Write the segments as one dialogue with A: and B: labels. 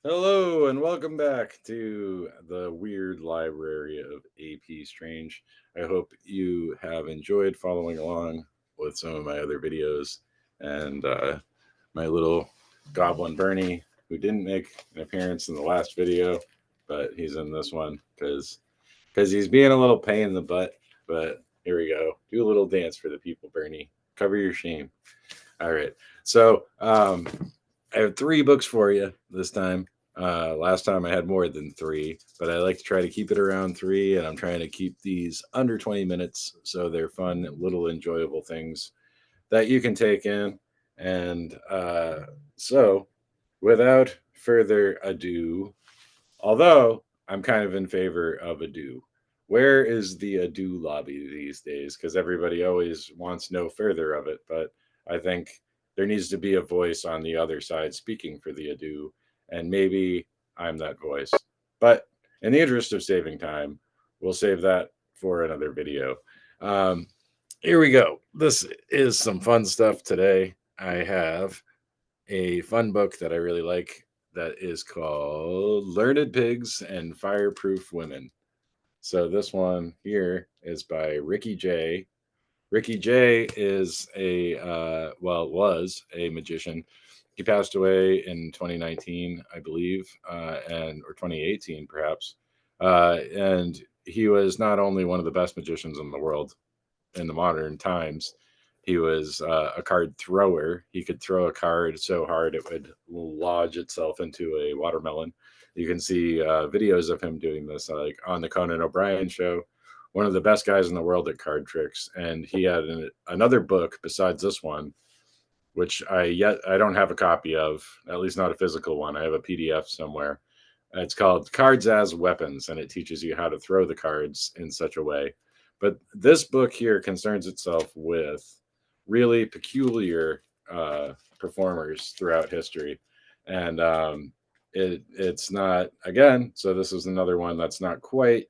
A: Hello and welcome back to the weird library of AP Strange. I hope you have enjoyed following along with some of my other videos and my little goblin Bernie, who didn't make an appearance in the last video, but he's in this one because he's being a little pain in the butt. But here we go. Do a little dance for the people, Bernie. Cover your shame. All right. So I have three books for you this time. Last time I had more than three, but I like to try to keep it around three, and I'm trying to keep these under 20 minutes so they're fun, little enjoyable things that you can take in. And so, without further ado, although I'm kind of in favor of ado, where is the ado lobby these days? Because everybody always wants no further of it, but I think there needs to be a voice on the other side speaking for the ado, and maybe I'm that voice. But in the interest of saving time, we'll save that for another video. Um, Here we go. This is some fun stuff today. I have a fun book that I really like that is called Learned Pigs and Fireproof Women. So this one here is by Ricky J. Ricky J is was a magician. He passed away in 2019, I believe, and or 2018 perhaps. And he was not only one of the best magicians in the world in the modern times, he was a card thrower. He could throw a card so hard it would lodge itself into a watermelon. You can see videos of him doing this, like on the Conan O'Brien show. One of the best guys in the world at card tricks, and he had another book besides this one, which I don't have a copy of, at least not a physical one. I have a PDF somewhere. It's called Cards as Weapons, and it teaches you how to throw the cards in such a way. But this book here concerns itself with really peculiar performers throughout history, and it's not, again. So this is another one that's not quite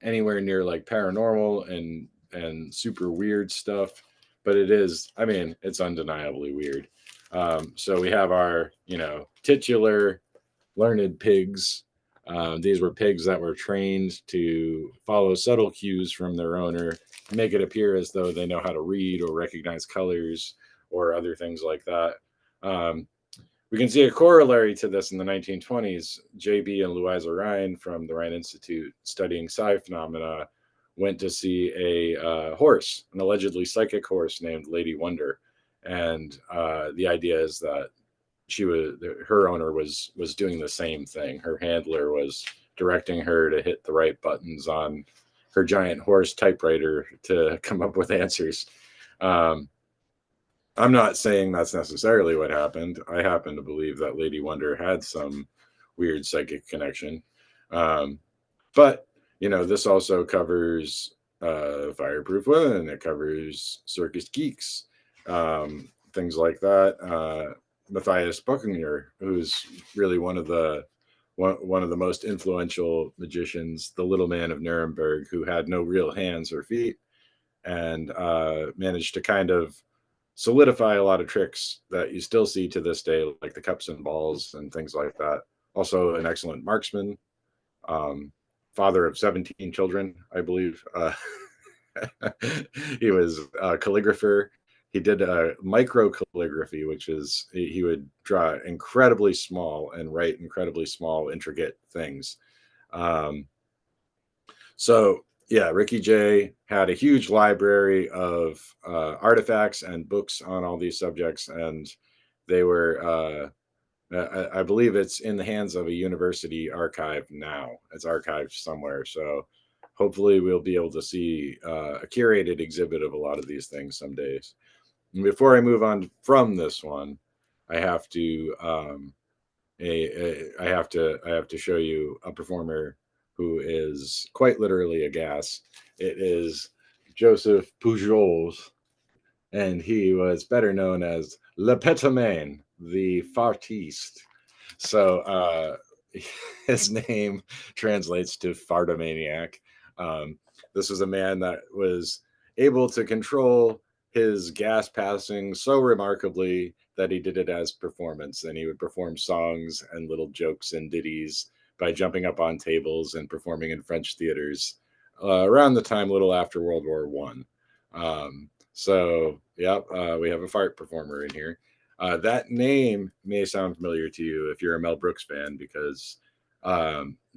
A: anywhere near like paranormal and super weird stuff, but it is. I mean, it's undeniably weird. So we have our titular learned pigs. These were pigs that were trained to follow subtle cues from their owner, make it appear as though they know how to read or recognize colors or other things like that. Um, we can see a corollary to this in the 1920s. JB and Louisa Ryan from the Ryan Institute, studying psi phenomena, went to see a horse, an allegedly psychic horse named Lady Wonder. And the idea is that her owner was doing the same thing. Her handler was directing her to hit the right buttons on her giant horse typewriter to come up with answers. Um, I'm not saying that's necessarily what happened. I happen to believe that Lady Wonder had some weird psychic connection. Um, but, this also covers Fireproof Women, it covers Circus Geeks, things like that. Matthias Buckinger, who's really one of the most influential magicians, the little man of Nuremberg, who had no real hands or feet and managed to kind of solidify a lot of tricks that you still see to this day, like the cups and balls and things like that. Also, an excellent marksman, um, father of 17 children, I believe. He was a calligrapher. He did micro calligraphy, which is he would draw incredibly small and write incredibly small, intricate things. Um, so yeah, Ricky Jay had a huge library of artifacts and books on all these subjects, and they were. I believe it's in the hands of a university archive now. It's archived somewhere, so hopefully we'll be able to see a curated exhibit of a lot of these things some days. And before I move on from this one, I have to I have to show you a performer who is quite literally a gas. It is Joseph Pujols, and he was better known as Le Petamain, the Fartiste. So his name translates to Fartomaniac. Um, this was a man that was able to control his gas passing so remarkably that he did it as performance, and he would perform songs and little jokes and ditties by jumping up on tables and performing in French theaters around the time, a little after World War One. So, yeah, we have a fart performer in here. That name may sound familiar to you if you're a Mel Brooks fan, because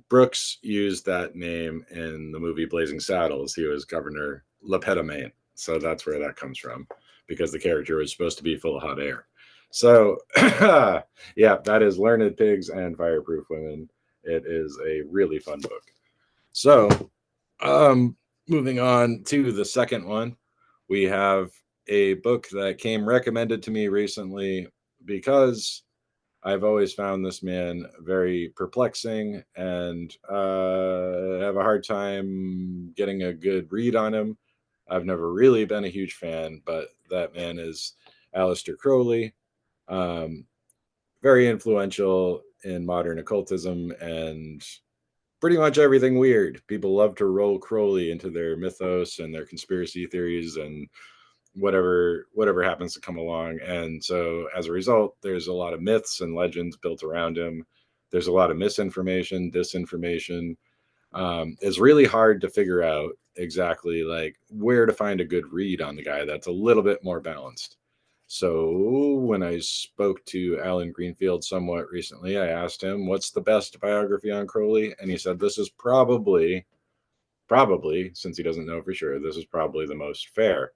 A: Brooks used that name in the movie Blazing Saddles. He was Governor Lepetamain. So that's where that comes from, because the character was supposed to be full of hot air. So, yeah, that is Learned Pigs and Fireproof Women. It is a really fun book. So, moving on to the second one, we have a book that came recommended to me recently because I've always found this man very perplexing and have a hard time getting a good read on him. I've never really been a huge fan, but that man is Aleister Crowley, um, very influential in modern occultism and pretty much everything weird. People love to roll Crowley into their mythos and their conspiracy theories and whatever happens to come along. And so as a result, there's a lot of myths and legends built around him. There's a lot of misinformation, disinformation. It's really hard to figure out exactly like where to find a good read on the guy that's a little bit more balanced. So when I spoke to Alan Greenfield somewhat recently, I asked him, what's the best biography on Crowley? And he said, this is probably, since he doesn't know for sure, this is probably the most fair.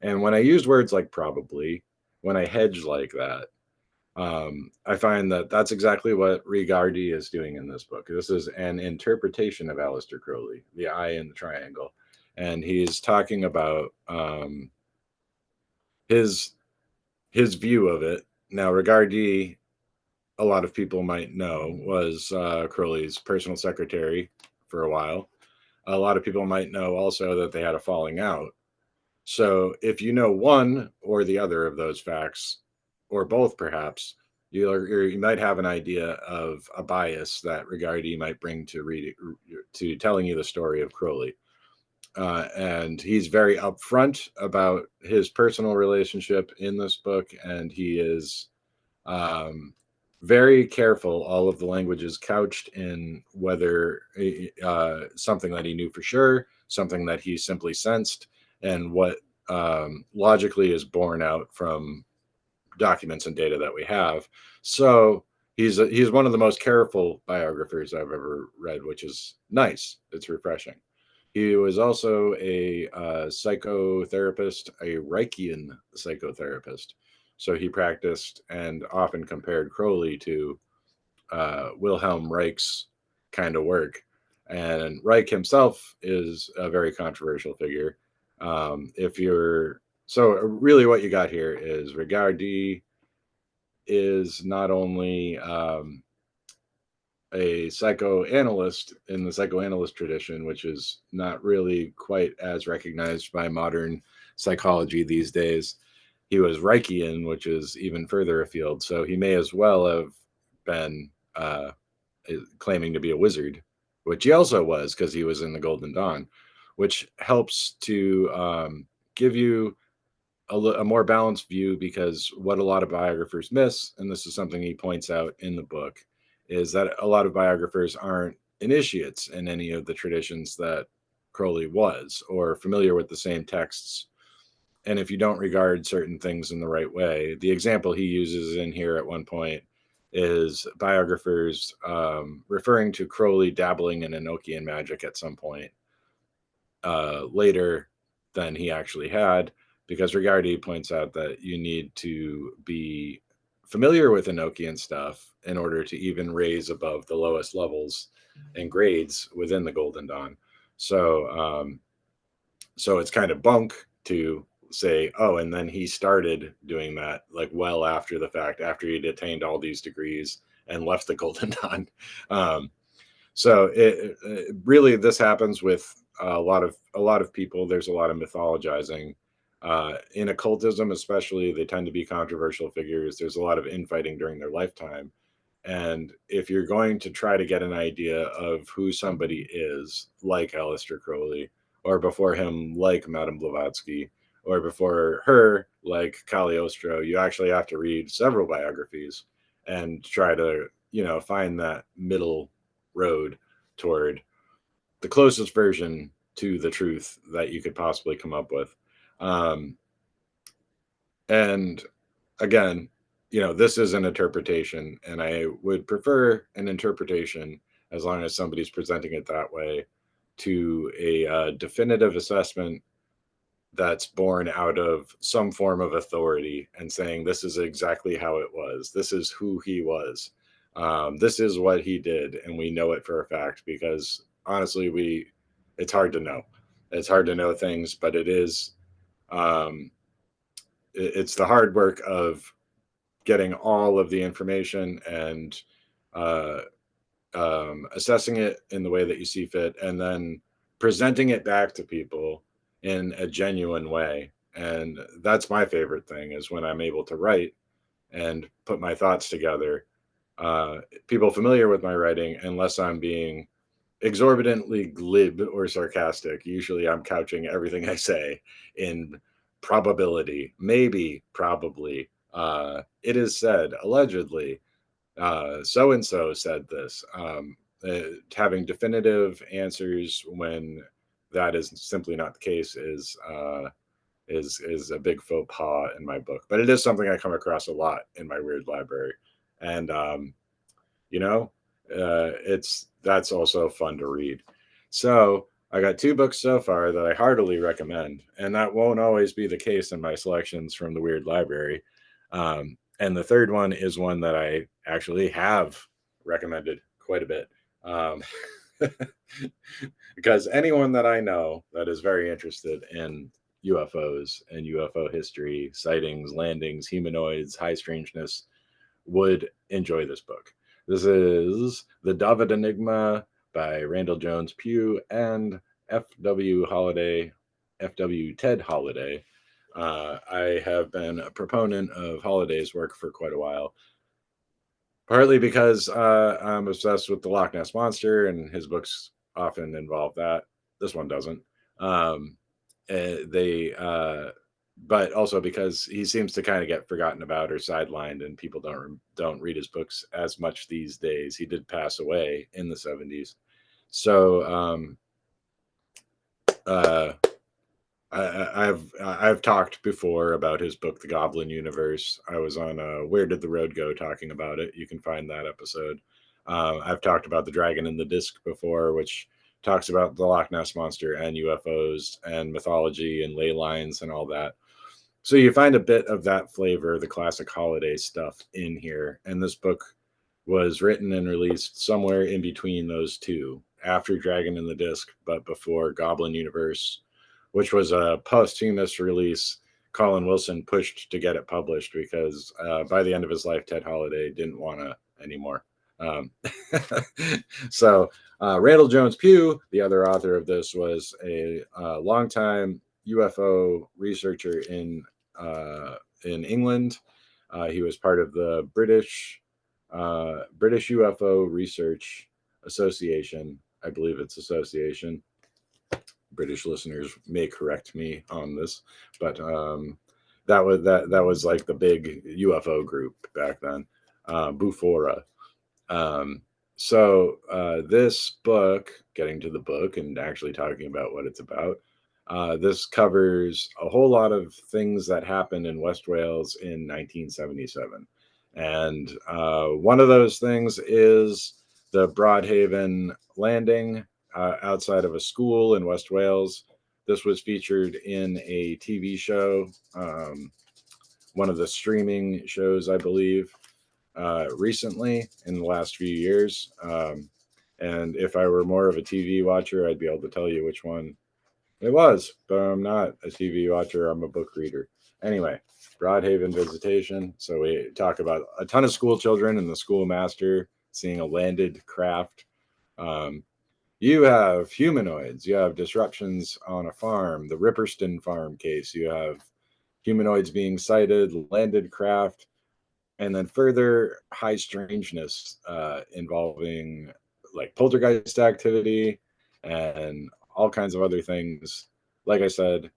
A: And when I used words like probably, when I hedge like that, I find that that's exactly what Regardie is doing in this book. This is an interpretation of Aleister Crowley, the eye in the triangle. And he's talking about his view of it. Now, Regardie, a lot of people might know, was Crowley's personal secretary for a while. A lot of people might know also that they had a falling out. So if you know one or the other of those facts, or both perhaps, you might have an idea of a bias that Regardie might bring to telling you the story of Crowley. And he's very upfront about his personal relationship in this book, and he is very careful. All of the language is couched in whether something that he knew for sure, something that he simply sensed, and what logically is borne out from documents and data that we have. So he's one of the most careful biographers I've ever read, which is nice. It's refreshing. He was also a psychotherapist, a Reichian psychotherapist. So he practiced and often compared Crowley to Wilhelm Reich's kind of work. And Reich himself is a very controversial figure. If you're so really what you got here is Regardie is not only a psychoanalyst in the psychoanalyst tradition, which is not really quite as recognized by modern psychology these days. He was Reichian, which is even further afield. So he may as well have been claiming to be a wizard, which he also was because he was in the Golden Dawn, which helps to give you a more balanced view, because what a lot of biographers miss, and this is something he points out in the book, is that a lot of biographers aren't initiates in any of the traditions that Crowley was, or familiar with the same texts. And if you don't regard certain things in the right way, the example he uses in here at one point is biographers referring to Crowley dabbling in Enochian magic at some point later than he actually had, because Regardie points out that you need to be familiar with Enochian stuff in order to even raise above the lowest levels and grades within the Golden Dawn. So it's kind of bunk to say, oh, and then he started doing that like well after the fact, after he'd attained all these degrees and left the Golden Dawn. So it really, this happens with a lot of people. There's a lot of mythologizing in occultism, especially. They tend to be controversial figures. There's a lot of infighting during their lifetime. And if you're going to try to get an idea of who somebody is, like Aleister Crowley, or before him, like Madame Blavatsky, or before her, like Cagliostro, you actually have to read several biographies and try to, find that middle road toward the closest version to the truth that you could possibly come up with. Um, and again, this is an interpretation, and I would prefer an interpretation, as long as somebody's presenting it that way, to a definitive assessment that's born out of some form of authority and saying, this is exactly how it was. This is who he was. This is what he did. And we know it for a fact, because honestly, it's hard to know. It's hard to know things, but um, it's the hard work of getting all of the information and uh, assessing it in the way that you see fit, and then presenting it back to people in a genuine way. And that's my favorite thing, is when I'm able to write and put my thoughts together. People familiar with my writing, unless I'm being exorbitantly glib or sarcastic, usually I'm couching everything I say in probability, maybe, probably. It is said, allegedly, so and so said this. Having definitive answers when that is simply not the case is a big faux pas in my book. But it is something I come across a lot in my weird library, and you know, it's that's also fun to read. So I got 2 books so far that I heartily recommend, and that won't always be the case in my selections from the weird library. And the third one is one that I actually have recommended quite a bit. Um, because anyone that I know that is very interested in UFOs and UFO history, sightings, landings, humanoids, high strangeness, would enjoy this book. This is The Dyfed Enigma by Randall Jones Pugh and F.W. Holiday, F.W. Ted Holiday. I have been a proponent of Holiday's work for quite a while, partly because I'm obsessed with the Loch Ness Monster, and his books often involve that. This one doesn't. Um, they but also because he seems to kind of get forgotten about or sidelined, and people don't read his books as much these days. He did pass away in the 70s, so uh, I've talked before about his book, The Goblin Universe. I was on Where Did the Road Go talking about it. You can find that episode. I've talked about The Dragon in the Disc before, which talks about the Loch Ness Monster and UFOs and mythology and ley lines and all that. So you find a bit of that flavor, the classic holiday stuff, in here. And this book was written and released somewhere in between those two, after Dragon in the Disc, but before Goblin Universe, which was a posthumous release. Colin Wilson pushed to get it published because by the end of his life, Ted Holiday didn't want to anymore. Um, so Randall Jones Pugh, the other author of this, was a longtime UFO researcher in England. He was part of the British UFO Research Association. I believe it's association. British listeners may correct me on this, but that was like the big UFO group back then, Bufora. Um, this book, getting to the book and actually talking about what it's about, this covers a whole lot of things that happened in West Wales in 1977. And one of those things is the Broadhaven landing outside of a school in West Wales. This was featured in a TV show, one of the streaming shows, I believe, recently in the last few years. And if I were more of a TV watcher, I'd be able to tell you which one it was, but I'm not a TV watcher. I'm a book reader. Anyway, Broadhaven visitation. So we talk about a ton of school children and the schoolmaster seeing a landed craft. Um, you have humanoids. You have disruptions on a farm, the Ripperston farm case. You have humanoids being sighted, landed craft, and then further high strangeness involving like poltergeist activity and all kinds of other things. Like I said,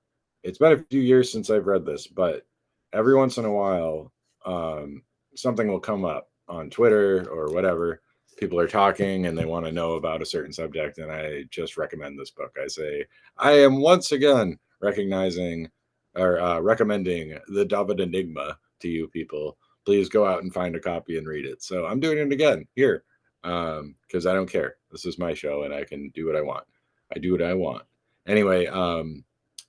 A: it's been a few years since I've read this, but every once in a while, um, something will come up on Twitter or whatever. People are talking and they want to know about a certain subject, and I just recommend this book. I say, I am once again recognizing or recommending the Dyfed Enigma to you people. Please go out and find a copy and read it. So I'm doing it again here because I don't care. This is my show and I can do what I want. I do what I want. Anyway,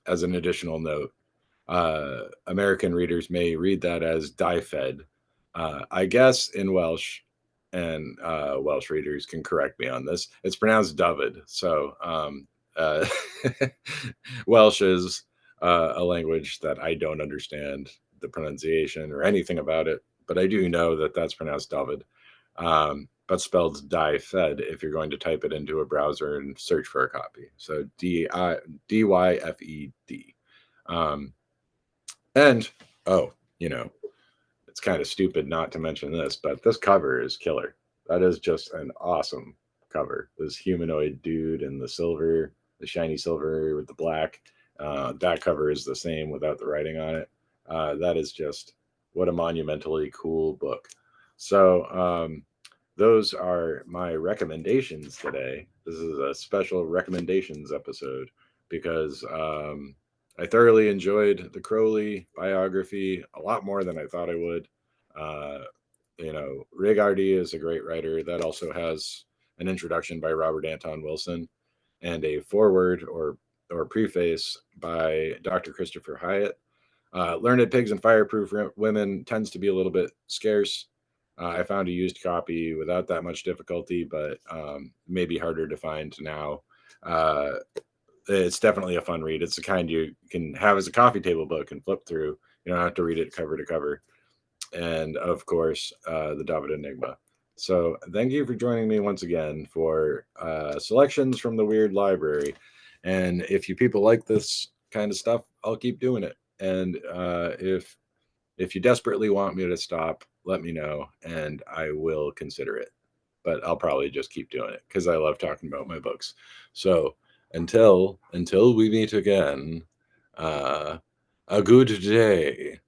A: as an additional note, American readers may read that as Dyfed. I guess in Welsh, and Welsh readers can correct me on this, it's pronounced Dyfed. So uh, Welsh is a language that I don't understand the pronunciation or anything about it, but I do know that that's pronounced Dyfed. But spelled Dyfed if you're going to type it into a browser and search for a copy. So Dyfed. Um, and oh, you know, it's kind of stupid not to mention this, but this cover is killer. That is just an awesome cover. This humanoid dude in the silver, the shiny silver with the black. That cover is the same without the writing on it. That is just what a monumentally cool book. So those are my recommendations today. This is a special recommendations episode because I thoroughly enjoyed the Crowley biography a lot more than I thought I would. Uh, Regardie is a great writer that also has an introduction by Robert Anton Wilson and a foreword or preface by Dr. Christopher Hyatt. Learned Pigs and Fireproof Women tends to be a little bit scarce. I found a used copy without that much difficulty, but maybe harder to find now. Uh, it's definitely a fun read. It's the kind you can have as a coffee table book and flip through. You don't have to read it cover to cover. And of course, the Dyfed Enigma. So thank you for joining me once again for selections from the Weird Library. And if you people like this kind of stuff, I'll keep doing it. And if you desperately want me to stop, let me know, and I will consider it. But I'll probably just keep doing it because I love talking about my books. So until we meet again, a good day.